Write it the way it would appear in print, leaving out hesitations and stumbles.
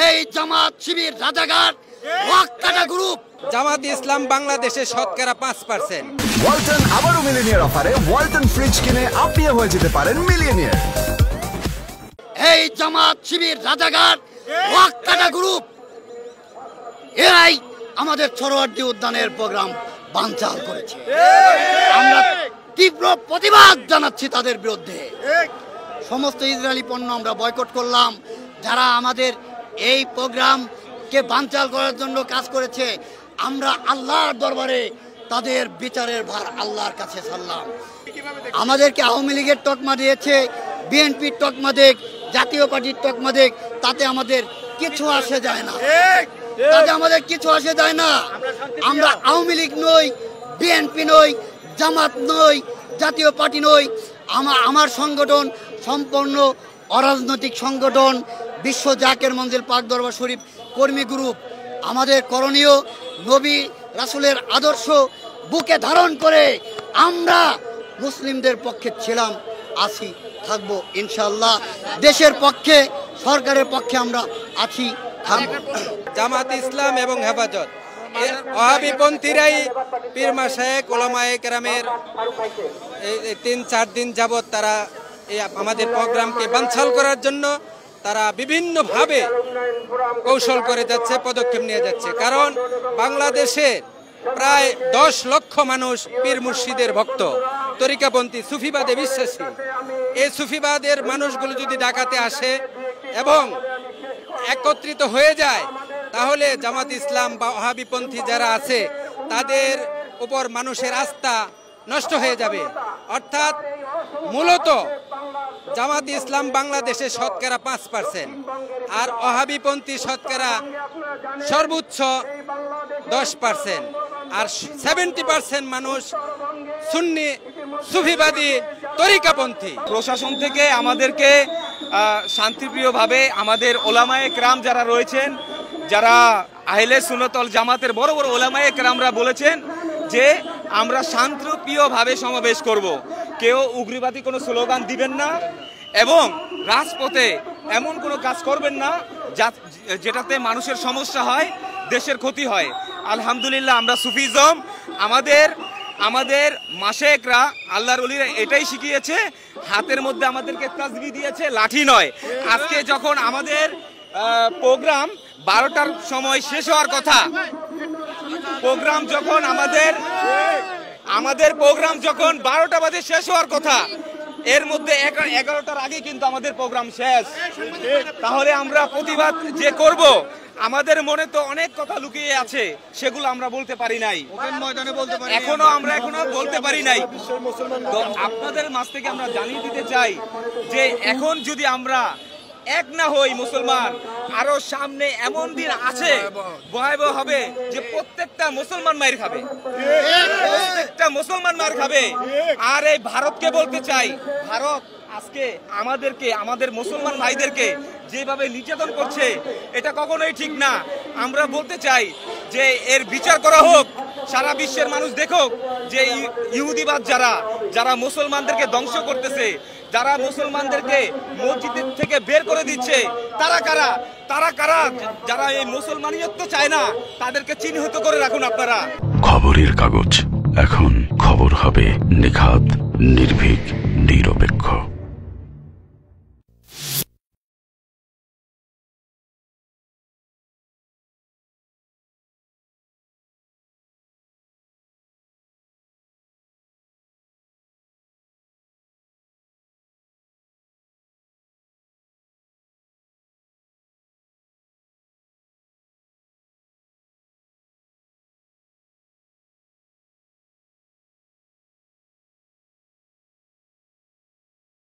এই জামাত শিবির রাজাঘাট ওয়াক্কাটা গ্রুপ। জামাত ইসলাম বাংলাদেশে শতকরা 5%। ওয়ালটন আবারও মিলিয়নিয়ার অফারে ওয়ালটন ফ্রিজ কিনে আপনিও হয়ে যেতে পারেন মিলিয়নিয়ার। এই জামাত শিবির রাজাঘাট ওয়াক্কাটা গ্রুপ এরাই আমাদের সরোয়ার্দী উদ্যানের প্রোগ্রাম বানচাল করেছে। আমরা তীব্র প্রতিবাদ জানাচ্ছি তাদের বিরুদ্ধে। সমস্ত ইসরায়েলি পণ্য আমরা বয়কট করলাম। যারা আমাদের এই প্রোগ্রামকে বানচাল করার জন্য কাজ করেছে, আমরা আল্লাহর দরবারে তাদের বিচারের ভার আল্লাহর কাছে ছাড়লাম। আমাদেরকে আওয়ামী লীগের তকমা দিয়েছে, বিএনপির তকমা দেখ, জাতীয় পার্টির তকমা দেখ, তাতে আমাদের কিছু আসে যায় না। তাতে আমাদের কিছু আসে যায় না। আমরা আওয়ামী লীগ নই, বিএনপি নই, জামাত নই, জাতীয় পার্টি নই। আমার সংগঠন সম্পূর্ণ অরাজনৈতিক সংগঠন, বিশ্ব জাকের মঞ্জিল পাক দরবার শরীফ কর্মী গ্রুপ। আমাদের করণীয় নবী রাসূলের আদর্শ বুকে ধারণ করে আমরা মুসলিমদের পক্ষে ছিলাম, আছি, থাকবো ইনশাআল্লাহ। দেশের পক্ষে, সরকারের পক্ষে আমরা আছি, থাকবো। জামাত ইসলাম এবং হেফাজত ওয়াহাবিপন্থীরাই পীর মাশায়েখ উলামায়ে কেরামের 3-4 দিন যাবৎ তারা আমাদের প্রোগ্রামকে বানচাল করার জন্য তারা বিভিন্নভাবে কৌশল করে যাচ্ছে, পদক্ষেপ নিয়ে যাচ্ছে। কারণ বাংলাদেশে প্রায় 10 লক্ষ মানুষ পীর মুর্শিদের ভক্ত, তরিকাপন্থী, সুফিবাদে বিশ্বাসী। এই সুফিবাদের মানুষগুলো যদি ঢাকাতে আসে এবং একত্রিত হয়ে যায়, তাহলে জামাত ইসলাম বা ওয়াহাবিপন্থী যারা আছে তাদের উপর মানুষের আস্থা নষ্ট হয়ে যাবে। অর্থাৎ মূলত জামাত ইসলাম বাংলাদেশে শতকরা 5%, আর ওয়াহাবিপন্থী শতকরা সর্বোচ্চ 10%, আর 70% মানুষ সুন্নি সুফিবাদী তরিকাপন্থী। প্রশাসন থেকে আমাদেরকে শান্তিপ্রিয়ভাবে আমাদের ওলামায়ে কেরাম যারা রয়েছেন, যারা আহলে সুন্নাত ওয়াল জামাতের বড় বড় ওলামায়ে কেরামরা বলেছেন যে আমরা শান্তিপ্রিয়ভাবে সমাবেশ করব, কেউ উগ্রবাদী কোনো স্লোগান দিবেন না এবং রাজপথে এমন কোনো কাজ করবেন না যেটাতে মানুষের সমস্যা হয়, দেশের ক্ষতি হয়। আলহামদুলিল্লাহ আমরা সুফিজম, আমাদের মাশেকরা, আল্লাহর ওলিরা এটাই শিখিয়েছে। হাতের মধ্যে আমাদেরকে তাসবিহ দিয়েছে, লাঠি নয়। আজকে যখন আমাদের প্রোগ্রাম 12টার সময় শেষ হওয়ার কথা, প্রোগ্রাম যখন আমাদের প্রোগ্রাম যখন 12টা বাজে শেষ হওয়ার কথা, এর মধ্যে 11টার আগে কিন্তু আমাদের প্রোগ্রাম শেষ। তাহলে আমরা প্রতিবাদ যে করব, আমাদের মনে তো অনেক কথা লুকিয়ে আছে, সেগুলো আমরা বলতে পারি নাই, এখনো বলতে পারি নাই। তো আপনাদের মাঝ থেকে আমরা জানিয়ে দিতে চাই যে এখন যদি আমরা এক না হই মুসলমান, আরো সামনে এমন দিন আছে, ভয়াবহ হবে যে প্রত্যেকটা মুসলমান মার খাবে, প্রত্যেকটা মুসলমান মার খাবে। আর এই ভারতকে বলতে চাই, ভারত আজকে আমাদের মুসলমান ভাইদেরকে যেভাবে নির্যাতন করছে, এটা কখনোই ঠিক না। আমরা বলতে চাই যে এর বিচার করা হোক, সারা বিশ্বের মানুষ দেখুক যে ইহুদিবাদ যারা মুসলমানদেরকে ধ্বংস করতেছে, যারা মুসলমানদেরকে মসজিদ থেকে বের করে দিচ্ছে, তারা কারা যারা এই মুসলমানিয়ত চায় না, তাদেরকে চিহ্নিত করে রাখুন আপনারা। খবরের কাগজ, এখন খবর হবে নিখাত, নির্ভীক, নিরপেক্ষ।